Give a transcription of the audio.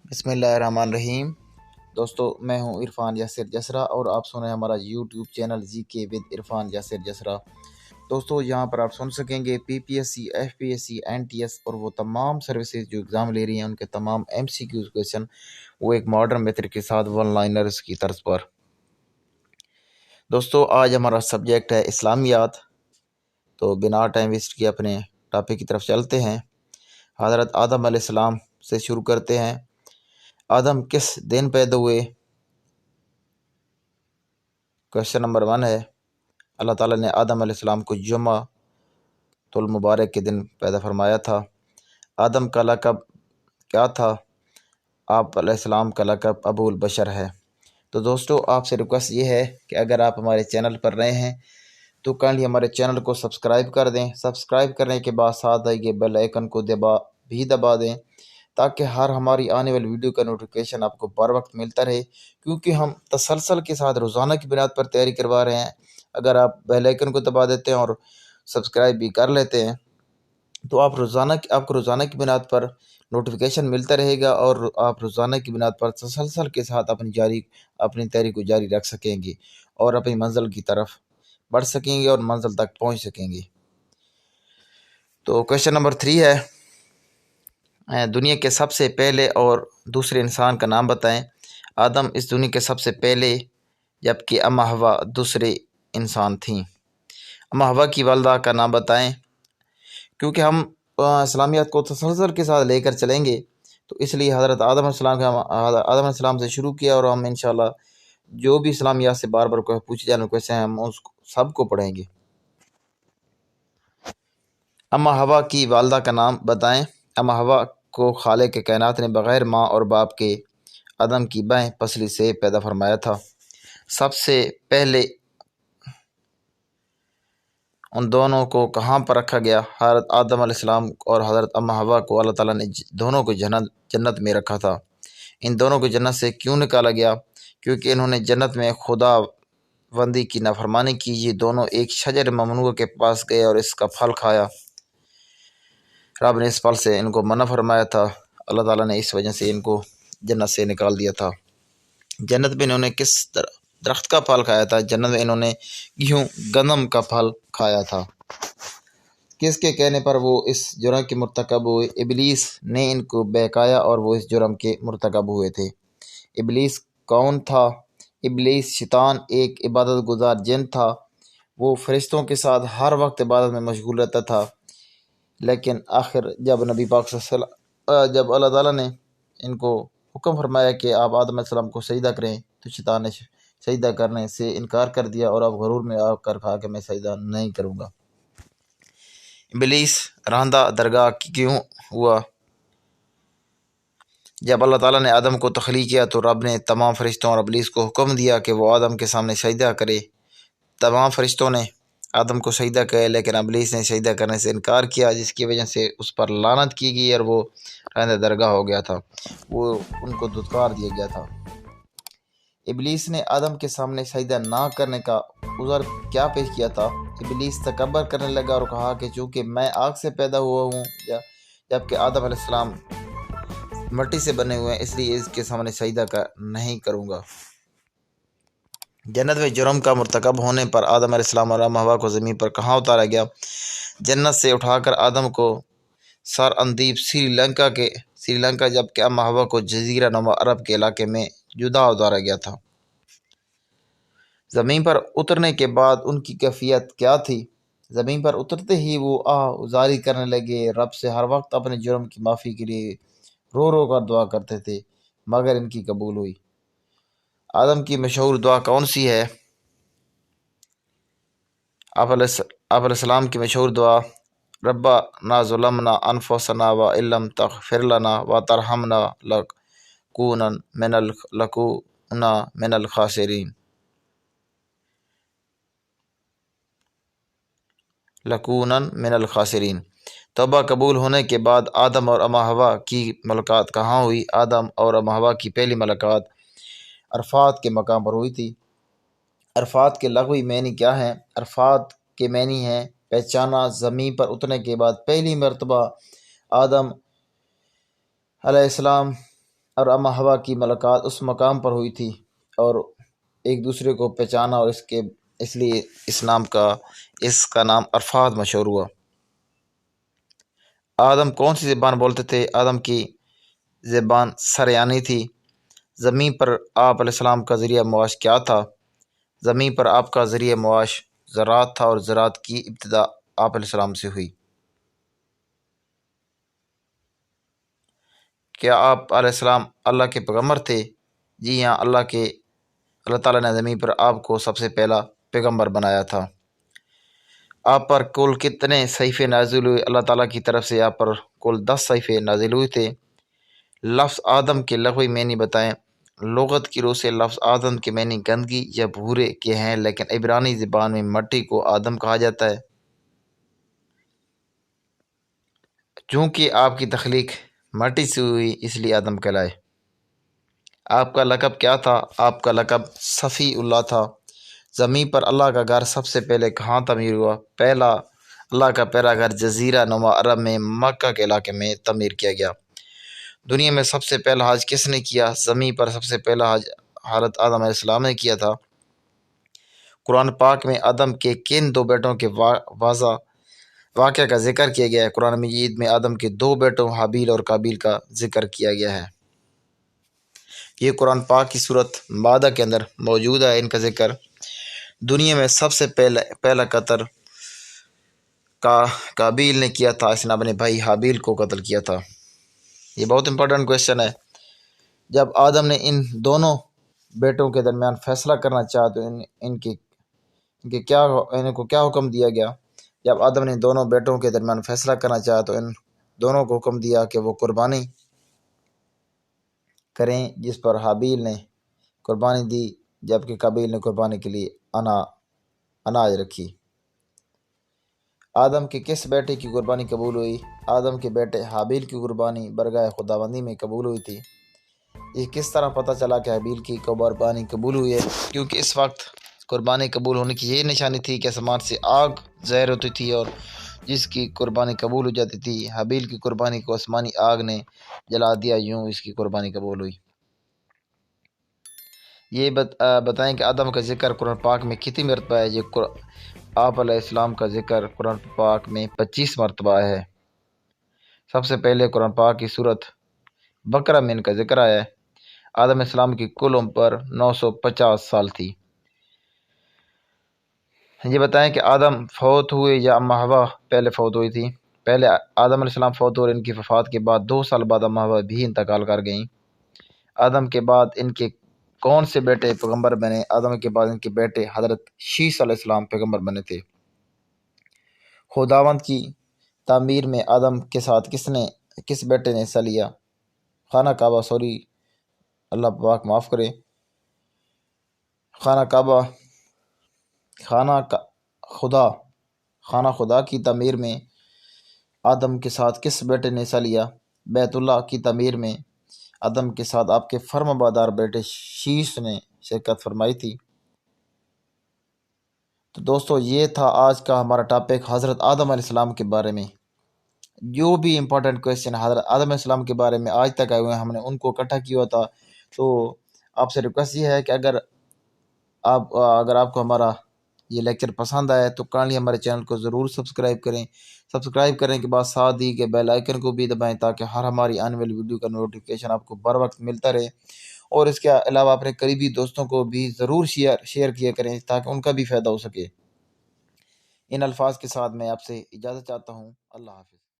بسم اللہ الرحمن الرحیم۔ دوستو میں ہوں عرفان یاسر جسرا اور آپ سن رہے ہیں ہمارا یوٹیوب چینل جی کے ود عرفان یاسر جسرا۔ دوستو یہاں پر آپ سن سکیں گے P P S C, F P S C, N T S اور وہ تمام سروسز جو ایگزام لے رہی ہیں ان کے تمام ایم سی کیوز کویشچن وہ ایک ماڈرن میتھڈ کے ساتھ ون لائنرز کی طرز پر۔ دوستو آج ہمارا سبجیکٹ ہے اسلامیات، تو بنا ٹائم ویسٹ کیے اپنے ٹاپک کی طرف چلتے ہیں۔ حضرت آدم علیہ السلام سے شروع کرتے ہیں۔ آدم کس دن پیدا ہوئے؟ کوشچن نمبر 1 ہے، اللہ تعالیٰ نے آدم علیہ السلام کو جمعہ المبارک کے دن پیدا فرمایا تھا۔ آدم کا لقب کیا تھا؟ آپ علیہ السلام کا لقب ابو البشر ہے۔ تو دوستو آپ سے ریکویسٹ یہ ہے کہ اگر آپ ہمارے چینل پر نئے ہیں تو کائنڈلی ہمارے چینل کو سبسکرائب کر دیں۔ سبسکرائب کرنے کے بعد ساتھ آئیے بیل آئیکن کو دبا دیں تاکہ ہر ہماری آنے والی ویڈیو کا نوٹیفیکیشن آپ کو بر وقت ملتا رہے، کیونکہ ہم تسلسل کے ساتھ روزانہ کی بنیاد پر تیاری کروا رہے ہیں۔ اگر آپ بیل آئیکن کو دبا دیتے ہیں اور سبسکرائب بھی کر لیتے ہیں تو آپ کو روزانہ کی بنیاد پر نوٹیفیکیشن ملتا رہے گا اور آپ روزانہ کی بنیاد پر تسلسل کے ساتھ اپنی تیاری کو جاری رکھ سکیں گے اور اپنی منزل کی طرف بڑھ سکیں گے اور منزل تک پہنچ سکیں گے۔ تو کویشچن نمبر 3 ہے، دنیا کے سب سے پہلے اور دوسرے انسان کا نام بتائیں۔ آدم اس دنیا کے سب سے پہلے جبکہ اما حوا دوسرے انسان تھیں۔ اما حوا کی والدہ کا نام بتائیں۔ کیونکہ ہم اسلامیات کو تسلسل کے ساتھ لے کر چلیں گے تو اس لیے حضرت آدم علیہ السلام سے شروع کیا اور ہم انشاءاللہ جو بھی اسلامیات سے بار بار پوچھے جانے کویشچن ہیں ہم اس سب کو پڑھیں گے۔ اما حوا کی والدہ کا نام بتائیں۔ اما حوا کو خالق کائنات نے بغیر ماں اور باپ کے آدم کی بائیں پسلی سے پیدا فرمایا تھا۔ سب سے پہلے ان دونوں کو کہاں پر رکھا گیا؟ حضرت آدم علیہ السلام اور حضرت اما حوا کو اللہ تعالیٰ نے دونوں کو جنت میں رکھا تھا۔ ان دونوں کو جنت سے کیوں نکالا گیا؟ کیونکہ انہوں نے جنت میں خدا بندی کی نافرمانی کی۔ یہ دونوں ایک شجر ممنوع کے پاس گئے اور اس کا پھل کھایا۔ رب نے اس پھل سے ان کو منع فرمایا تھا۔ اللہ تعالیٰ نے اس وجہ سے ان کو جنت سے نکال دیا تھا۔ جنت میں انہوں نے کس درخت کا پھل کھایا تھا؟ جنت میں انہوں نے گندم کا پھل کھایا تھا۔ کس کے کہنے پر وہ اس جرم کے مرتکب ہوئے؟ ابلیس نے ان کو بہکایا اور وہ اس جرم کے مرتکب ہوئے تھے۔ ابلیس کون تھا؟ ابلیس شیطان ایک عبادت گزار جن تھا۔ وہ فرشتوں کے ساتھ ہر وقت عبادت میں مشغول رہتا تھا، لیکن آخر جب جب اللہ تعالیٰ نے ان کو حکم فرمایا کہ آپ آدم علیہ السلام کو سجدہ کریں تو شیطان نے سجدہ کرنے سے انکار کر دیا اور اب غرور میں آ کر کہا کہ میں سجدہ نہیں کروں گا۔ ابلیس رہندہ درگاہ کیوں ہوا؟ جب اللہ تعالیٰ نے آدم کو تخلیق کیا تو رب نے تمام فرشتوں اور ابلیس کو حکم دیا کہ وہ آدم کے سامنے سجدہ کرے۔ تمام فرشتوں نے آدم کو سجدہ کیا لیکن ابلیس نے سجدہ کرنے سے انکار کیا، جس کی وجہ سے اس پر لعنت کی گئی اور وہ رہندہ درگاہ ہو گیا تھا، وہ ان کو دھتکار دیا گیا تھا۔ ابلیس نے آدم کے سامنے سجدہ نہ کرنے کا عذر کیا پیش کیا تھا؟ ابلیس تکبر کرنے لگا اور کہا کہ چونکہ میں آگ سے پیدا ہوا ہوں جبکہ آدم علیہ السلام مٹی سے بنے ہوئے ہیں اس لیے اس کے سامنے سجدہ نہیں کروں گا۔ جنت میں جرم کا مرتکب ہونے پر آدم علیہ السلام اور اما حوا کو زمین پر کہاں اتارا گیا؟ جنت سے اٹھا کر آدم کو سر اندیپ سری لنکا جبکہ اما حوا کو جزیرہ نما عرب کے علاقے میں جدا اتارا گیا تھا۔ زمین پر اترنے کے بعد ان کی کیفیت کیا تھی؟ زمین پر اترتے ہی وہ آہذاری کرنے لگے، رب سے ہر وقت اپنے جرم کی معافی کے لیے رو رو کر دعا کرتے تھے مگر ان کی قبول ہوئی۔ آدم کی مشہور دعا کون سی ہے؟ آپ علیہ السلام کی مشہور دعا ربنا ظلمنا انفسنا وان لم تغفر لنا وترحمنا لنکونن من الخاسرین۔ توبہ قبول ہونے کے بعد آدم اور اما حوا کی ملاقات کہاں ہوئی؟ آدم اور اما حوا کی پہلی ملاقات عرفات کے مقام پر ہوئی تھی۔ عرفات کے لغوی معنی کیا ہیں؟ عرفات کے معنی ہیں پہچانا۔ زمین پر اترنے کے بعد پہلی مرتبہ آدم علیہ السلام اور اما ہوا کی ملاقات اس مقام پر ہوئی تھی اور ایک دوسرے کو پہچانا، اور اس لیے اس کا نام عرفات مشہور ہوا۔ آدم کون سی زبان بولتے تھے؟ آدم کی زبان سریانی تھی۔ زمین پر آپ علیہ السلام کا ذریعہ معاش کیا تھا؟ زمین پر آپ کا ذریعہ معاش زراعت تھا، اور زراعت کی ابتدا آپ علیہ السلام سے ہوئی۔ کیا آپ علیہ السلام اللہ کے پیغمبر تھے؟ جی ہاں، اللہ تعالیٰ نے زمین پر آپ کو سب سے پہلا پیغمبر بنایا تھا۔ آپ پر کل کتنے صحیفے نازل ہوئے؟ اللہ تعالیٰ کی طرف سے آپ پر کل 10 صحیفے نازل ہوئے تھے۔ لفظ آدم کے لغوی معنی بتائیں۔ لغت کی روح سے لفظ آدم کے معنی گندگی یا بھورے کے ہیں، لیکن عبرانی زبان میں مٹی کو آدم کہا جاتا ہے۔ چونکہ آپ کی تخلیق مٹی سے ہوئی، اس لیے آدم کہلائے۔ آپ کا لقب کیا تھا؟ آپ کا لقب صفی اللہ تھا۔ زمین پر اللہ کا گھر سب سے پہلے کہاں تعمیر ہوا؟ اللہ کا پہلا گھر جزیرہ نما عرب میں مکہ کے علاقے میں تعمیر کیا گیا۔ دنیا میں سب سے پہلا حج کس نے کیا؟ زمین پر سب سے پہلا حج حضرت آدم علیہ السلام نے کیا تھا۔ قرآن پاک میں آدم کے کن 2 بیٹوں کے واقعہ کا ذکر کیا گیا ہے؟ قرآن مجید میں آدم کے 2 بیٹوں حابیل اور قابیل کا ذکر کیا گیا ہے۔ یہ قرآن پاک کی سورۃ مائدہ کے اندر موجود ہے ان کا ذکر۔ دنیا میں سب سے پہلا قتل قابیل نے کیا تھا، اس نے اپنے بھائی حابیل کو قتل کیا تھا۔ یہ بہت امپورٹنٹ کویشچن ہے۔ جب آدم نے ان دونوں بیٹوں کے درمیان فیصلہ کرنا چاہا تو ان کو کیا حکم دیا گیا؟ جب آدم نے دونوں بیٹوں کے درمیان فیصلہ کرنا چاہا تو ان دونوں کو حکم دیا کہ وہ قربانی کریں، جس پر حابیل نے قربانی دی جبکہ قابیل نے قربانی کے لیے اناج رکھی۔ آدم کے کس بیٹے کی قربانی قبول ہوئی؟ آدم کے بیٹے حابیل کی قربانی برگاہ خداوندی میں قبول ہوئی تھی۔ یہ کس طرح پتہ چلا کہ حابیل کی قربانی قبول ہوئی ہے؟ کیونکہ اس وقت قربانی قبول ہونے کی یہ نشانی تھی کہ آسمان سے آگ ظاہر ہوتی تھی اور جس کی قربانی قبول ہو جاتی تھی۔ حابیل کی قربانی کو آسمانی آگ نے جلا دیا، یوں اس کی قربانی قبول ہوئی۔ یہ بتائیں کہ آدم کا ذکر قرآن پاک میں کتنی مرتبہ ہے؟ یہ آپ علیہ السلام کا ذکر قرآن پاک میں 25 مرتبہ ہے۔ سب سے پہلے قرآن پاک کی سورۃ بقرہ میں ان کا ذکر آیا ہے۔ آدم علیہ السلام کی کل عمر 950 سال تھی۔ یہ بتائیں کہ آدم فوت ہوئے یا اما ہوا پہلے فوت ہوئی تھی؟ پہلے آدم علیہ السلام فوت ہوئے، ان کی وفات کے بعد 2 سال بعد اما ہوا بھی انتقال کر گئیں۔ آدم کے بعد ان کے کون سے بیٹے پیغمبر بنے؟ آدم کے بعد ان کے بیٹے حضرت شیس علیہ السلام پیغمبر بنے تھے۔ خداوند کی تعمیر میں آدم کے ساتھ کس بیٹے نے حصہ لیا؟ خانہ کعبہ اللہ پاک معاف کرے۔ خانہ خدا کی تعمیر میں آدم کے ساتھ کس بیٹے نے حصہ لیا؟ بیت اللہ کی تعمیر میں آدم کے ساتھ آپ کے فرمانبردار بیٹے شیس نے شرکت فرمائی تھی۔ تو دوستو، یہ تھا آج کا ہمارا ٹاپک حضرت آدم علیہ السلام کے بارے میں۔ جو بھی امپورٹنٹ کویشچن حضرت آدم علیہ السلام کے بارے میں آج تک آئے ہوئے ہیں، ہم نے ان کو اکٹھا کیا تھا۔ تو آپ سے ریکویسٹ یہ ہے کہ اگر آپ کو ہمارا یہ لیکچر پسند آیا تو کائنڈلی ہمارے چینل کو ضرور سبسکرائب کریں۔ سبسکرائب کرنے کے بعد ساتھ ہی کے بیل آئیکن کو بھی دبائیں تاکہ ہر ہماری آنے والی ویڈیو کا نوٹیفیکیشن آپ کو بر وقت ملتا رہے۔ اور اس کے علاوہ اپنے قریبی دوستوں کو بھی ضرور شیئر کیا کریں تاکہ ان کا بھی فائدہ ہو سکے۔ ان الفاظ کے ساتھ میں آپ سے اجازت چاہتا ہوں۔ اللہ حافظ۔